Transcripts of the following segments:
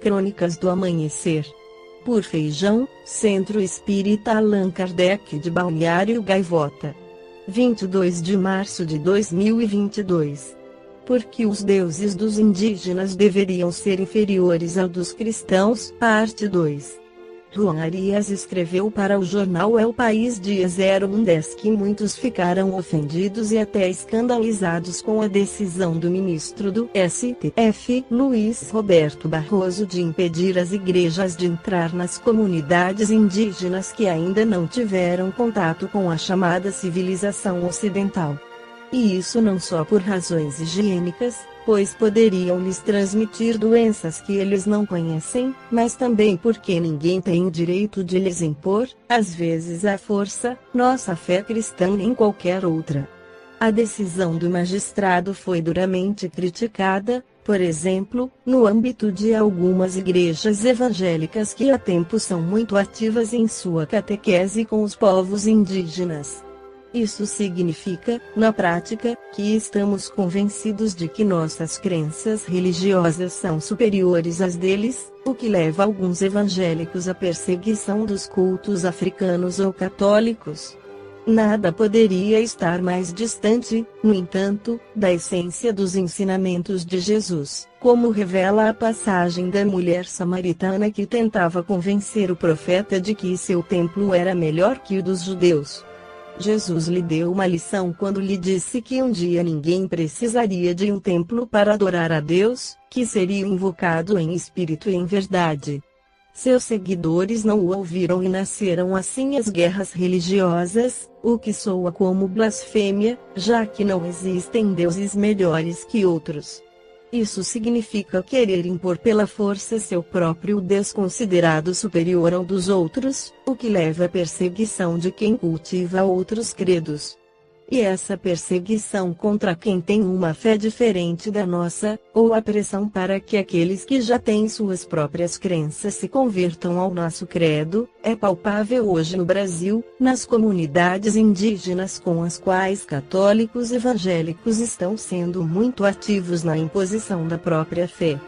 Crônicas do Amanhecer. Por Feijão, Centro Espírita Allan Kardec de Balneário Gaivota. 22 de março de 2022. Por que os deuses dos indígenas deveriam ser inferiores aos dos cristãos? Parte 2. Juan Arias escreveu para o jornal El País dia 01/10 que muitos ficaram ofendidos e até escandalizados com a decisão do ministro do STF, Luiz Roberto Barroso, de impedir as igrejas de entrar nas comunidades indígenas que ainda não tiveram contato com a chamada civilização ocidental. E isso não só por razões higiênicas, pois poderiam lhes transmitir doenças que eles não conhecem, mas também porque ninguém tem o direito de lhes impor, às vezes à força, nossa fé cristã nem qualquer outra. A decisão do magistrado foi duramente criticada, por exemplo, no âmbito de algumas igrejas evangélicas que há tempo são muito ativas em sua catequese com os povos indígenas. Isso significa, na prática, que estamos convencidos de que nossas crenças religiosas são superiores às deles, o que leva alguns evangélicos à perseguição dos cultos africanos ou católicos. Nada poderia estar mais distante, no entanto, da essência dos ensinamentos de Jesus, como revela a passagem da mulher samaritana que tentava convencer o profeta de que seu templo era melhor que o dos judeus. Jesus lhe deu uma lição quando lhe disse que um dia ninguém precisaria de um templo para adorar a Deus, que seria invocado em espírito e em verdade. Seus seguidores não o ouviram e nasceram assim as guerras religiosas, o que soa como blasfêmia, já que não existem deuses melhores que outros. Isso significa querer impor pela força seu próprio Deus considerado superior ao dos outros, o que leva à perseguição de quem cultiva outros credos. E essa perseguição contra quem tem uma fé diferente da nossa, ou a pressão para que aqueles que já têm suas próprias crenças se convertam ao nosso credo, é palpável hoje no Brasil, nas comunidades indígenas com as quais católicos evangélicos estão sendo muito ativos na imposição da própria fé.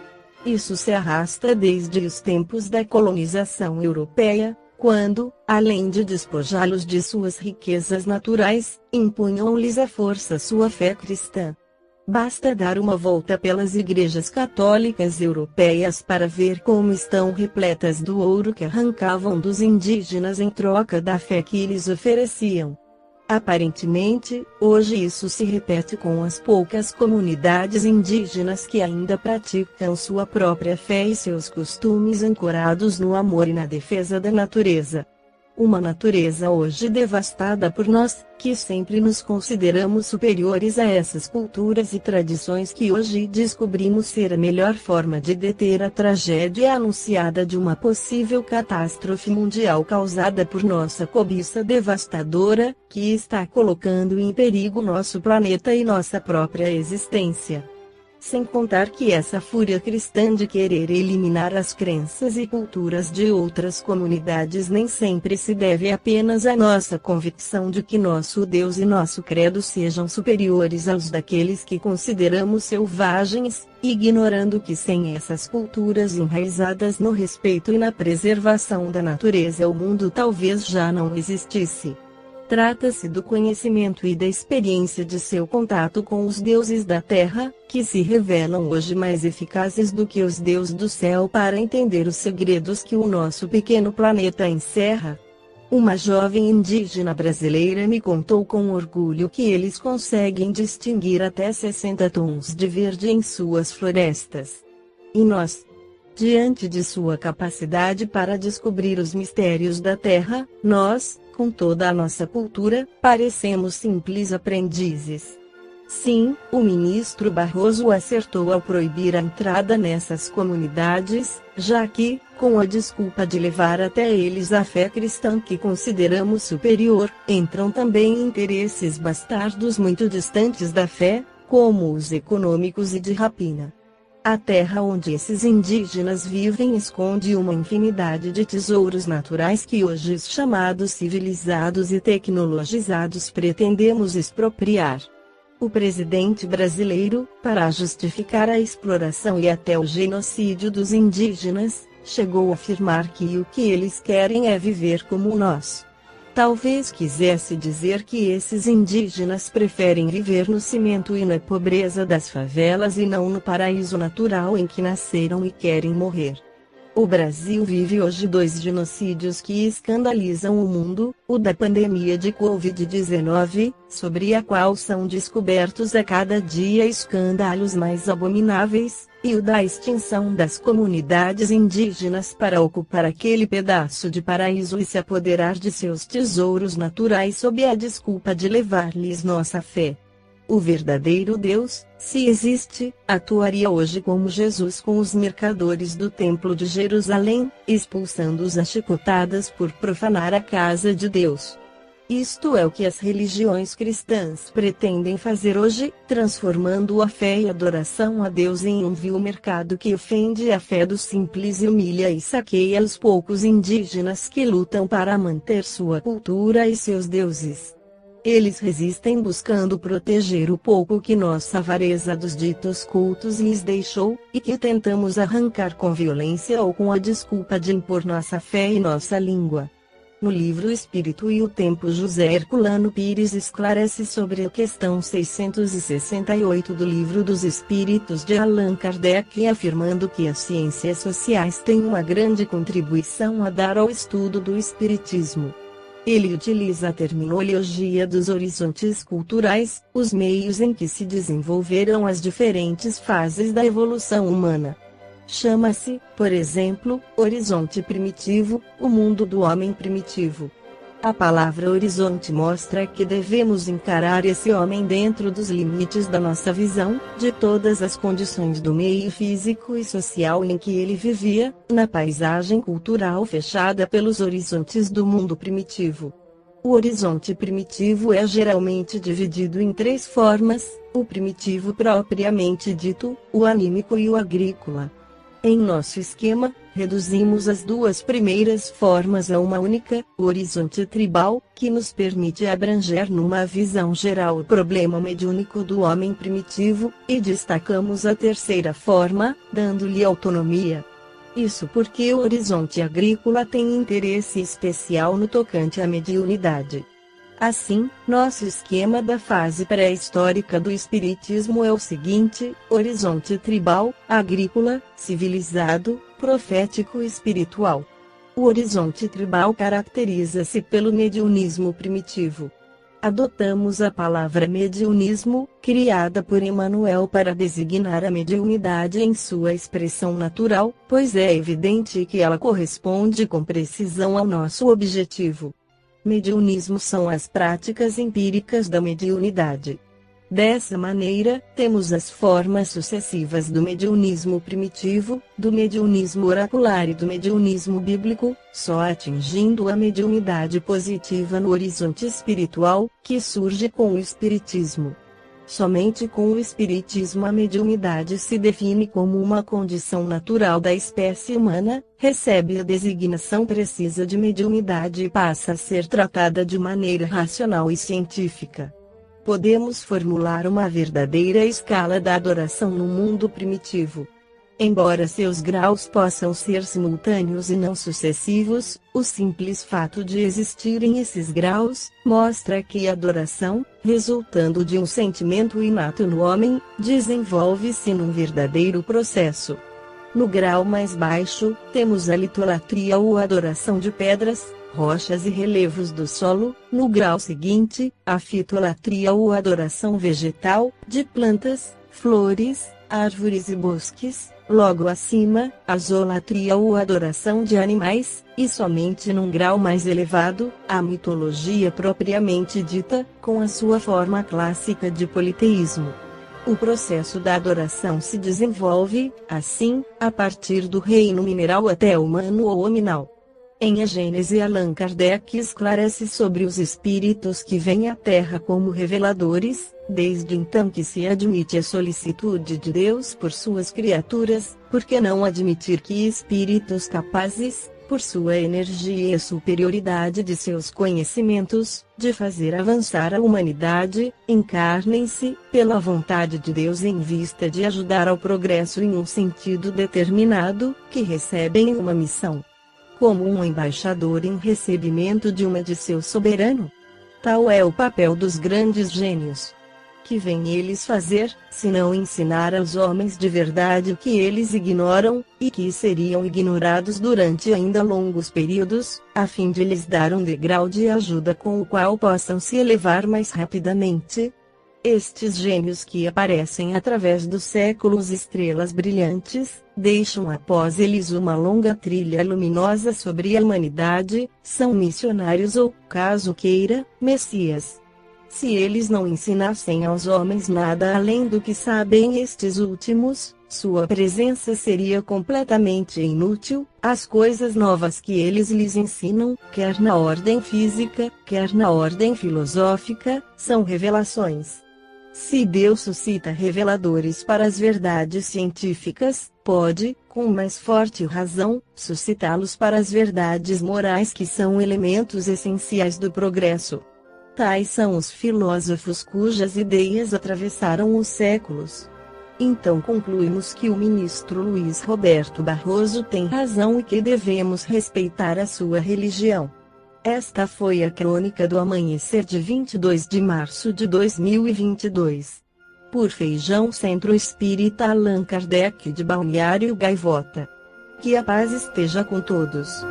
Isso se arrasta desde os tempos da colonização europeia, quando, além de despojá-los de suas riquezas naturais, impunham-lhes à força sua fé cristã. Basta dar uma volta pelas igrejas católicas europeias para ver como estão repletas do ouro que arrancavam dos indígenas em troca da fé que lhes ofereciam. Aparentemente, hoje isso se repete com as poucas comunidades indígenas que ainda praticam sua própria fé e seus costumes ancorados no amor e na defesa da natureza. Uma natureza hoje devastada por nós, que sempre nos consideramos superiores a essas culturas e tradições que hoje descobrimos ser a melhor forma de deter a tragédia anunciada de uma possível catástrofe mundial causada por nossa cobiça devastadora, que está colocando em perigo nosso planeta e nossa própria existência. Sem contar que essa fúria cristã de querer eliminar as crenças e culturas de outras comunidades nem sempre se deve apenas à nossa convicção de que nosso Deus e nosso credo sejam superiores aos daqueles que consideramos selvagens, ignorando que sem essas culturas enraizadas no respeito e na preservação da natureza o mundo talvez já não existisse. Trata-se do conhecimento e da experiência de seu contato com os deuses da terra, que se revelam hoje mais eficazes do que os deuses do céu para entender os segredos que o nosso pequeno planeta encerra. Uma jovem indígena brasileira me contou com orgulho que eles conseguem distinguir até 60 tons de verde em suas florestas. E nós? Diante de sua capacidade para descobrir os mistérios da terra, nós, com toda a nossa cultura, parecemos simples aprendizes. Sim, o ministro Barroso acertou ao proibir a entrada nessas comunidades, já que, com a desculpa de levar até eles a fé cristã que consideramos superior, entram também interesses bastardos muito distantes da fé, como os econômicos e de rapina. A terra onde esses indígenas vivem esconde uma infinidade de tesouros naturais que hoje os chamados civilizados e tecnologizados pretendemos expropriar. o presidente brasileiro, para justificar a exploração e até o genocídio dos indígenas, chegou a afirmar que o que eles querem é viver como nós. Talvez quisesse dizer que esses indígenas preferem viver no cimento e na pobreza das favelas e não no paraíso natural em que nasceram e querem morrer. O Brasil vive hoje 2 genocídios que escandalizam o mundo, o da pandemia de Covid-19, sobre a qual são descobertos a cada dia escândalos mais abomináveis, e o da extinção das comunidades indígenas para ocupar aquele pedaço de paraíso e se apoderar de seus tesouros naturais sob a desculpa de levar-lhes nossa fé. O verdadeiro Deus, se existe, atuaria hoje como Jesus com os mercadores do Templo de Jerusalém, expulsando-os a chicotadas por profanar a casa de Deus. Isto é o que as religiões cristãs pretendem fazer hoje, transformando a fé e adoração a Deus em um vil mercado que ofende a fé do simples e humilha e saqueia os poucos indígenas que lutam para manter sua cultura e seus deuses. Eles resistem buscando proteger o pouco que nossa avareza dos ditos cultos lhes deixou, e que tentamos arrancar com violência ou com a desculpa de impor nossa fé e nossa língua. No livro Espírito e o Tempo, José Herculano Pires esclarece sobre a questão 668 do Livro dos Espíritos de Allan Kardec, afirmando que as ciências sociais têm uma grande contribuição a dar ao estudo do Espiritismo. Ele utiliza a terminologia dos horizontes culturais, os meios em que se desenvolveram as diferentes fases da evolução humana. Chama-se, por exemplo, horizonte primitivo, o mundo do homem primitivo. A palavra horizonte mostra que devemos encarar esse homem dentro dos limites da nossa visão, de todas as condições do meio físico e social em que ele vivia, na paisagem cultural fechada pelos horizontes do mundo primitivo. O horizonte primitivo é geralmente dividido em 3 formas: o primitivo propriamente dito, o anímico e o agrícola. Em nosso esquema, reduzimos as 2 primeiras formas a uma única, o horizonte tribal, que nos permite abranger numa visão geral o problema mediúnico do homem primitivo, e destacamos a 3ª forma, dando-lhe autonomia. Isso porque o horizonte agrícola tem interesse especial no tocante à mediunidade. Assim, nosso esquema da fase pré-histórica do Espiritismo é o seguinte: horizonte tribal, agrícola, civilizado, profético e espiritual. O horizonte tribal caracteriza-se pelo mediunismo primitivo. Adotamos a palavra mediunismo, criada por Emmanuel para designar a mediunidade em sua expressão natural, pois é evidente que ela corresponde com precisão ao nosso objetivo. Mediunismo são as práticas empíricas da mediunidade. Dessa maneira, temos as formas sucessivas do mediunismo primitivo, do mediunismo oracular e do mediunismo bíblico, só atingindo a mediunidade positiva no horizonte espiritual, que surge com o Espiritismo. Somente com o Espiritismo a mediunidade se define como uma condição natural da espécie humana, recebe a designação precisa de mediunidade e passa a ser tratada de maneira racional e científica. Podemos formular uma verdadeira escala da adoração no mundo primitivo. Embora seus graus possam ser simultâneos e não sucessivos, o simples fato de existirem esses graus, mostra que a adoração, resultando de um sentimento inato no homem, desenvolve-se num verdadeiro processo. No grau mais baixo, temos a litolatria ou adoração de pedras, rochas e relevos do solo; no grau seguinte, a fitolatria ou adoração vegetal, de plantas, flores, árvores e bosques; logo acima, a zoolatria ou adoração de animais, e somente num grau mais elevado, a mitologia propriamente dita, com a sua forma clássica de politeísmo. O processo da adoração se desenvolve, assim, a partir do reino mineral até o humano ou hominal. Em A Gênese, Allan Kardec esclarece sobre os espíritos que vêm à Terra como reveladores, desde então que se admite a solicitude de Deus por suas criaturas, por que não admitir que espíritos capazes, por sua energia e a superioridade de seus conhecimentos, de fazer avançar a humanidade, encarnem-se, pela vontade de Deus em vista de ajudar ao progresso em um sentido determinado, que recebem uma missão. Como um embaixador em recebimento de uma de seu soberano. Tal é o papel dos grandes gênios. Que vêm eles fazer, senão ensinar aos homens de verdade o que eles ignoram, e que seriam ignorados durante ainda longos períodos, a fim de lhes dar um degrau de ajuda com o qual possam se elevar mais rapidamente? Estes gênios que aparecem através dos séculos estrelas brilhantes, deixam após eles uma longa trilha luminosa sobre a humanidade, são missionários ou, caso queira, messias. Se eles não ensinassem aos homens nada além do que sabem estes últimos, sua presença seria completamente inútil. As coisas novas que eles lhes ensinam, quer na ordem física, quer na ordem filosófica, são revelações. Se Deus suscita reveladores para as verdades científicas, pode, com mais forte razão, suscitá-los para as verdades morais que são elementos essenciais do progresso. Tais são os filósofos cujas ideias atravessaram os séculos. Então concluímos que o ministro Luiz Roberto Barroso tem razão e que devemos respeitar a sua religião. Esta foi a crônica do amanhecer de 22 de março de 2022. Por Feijão Centro Espírita Allan Kardec de Balneário Gaivota. Que a paz esteja com todos.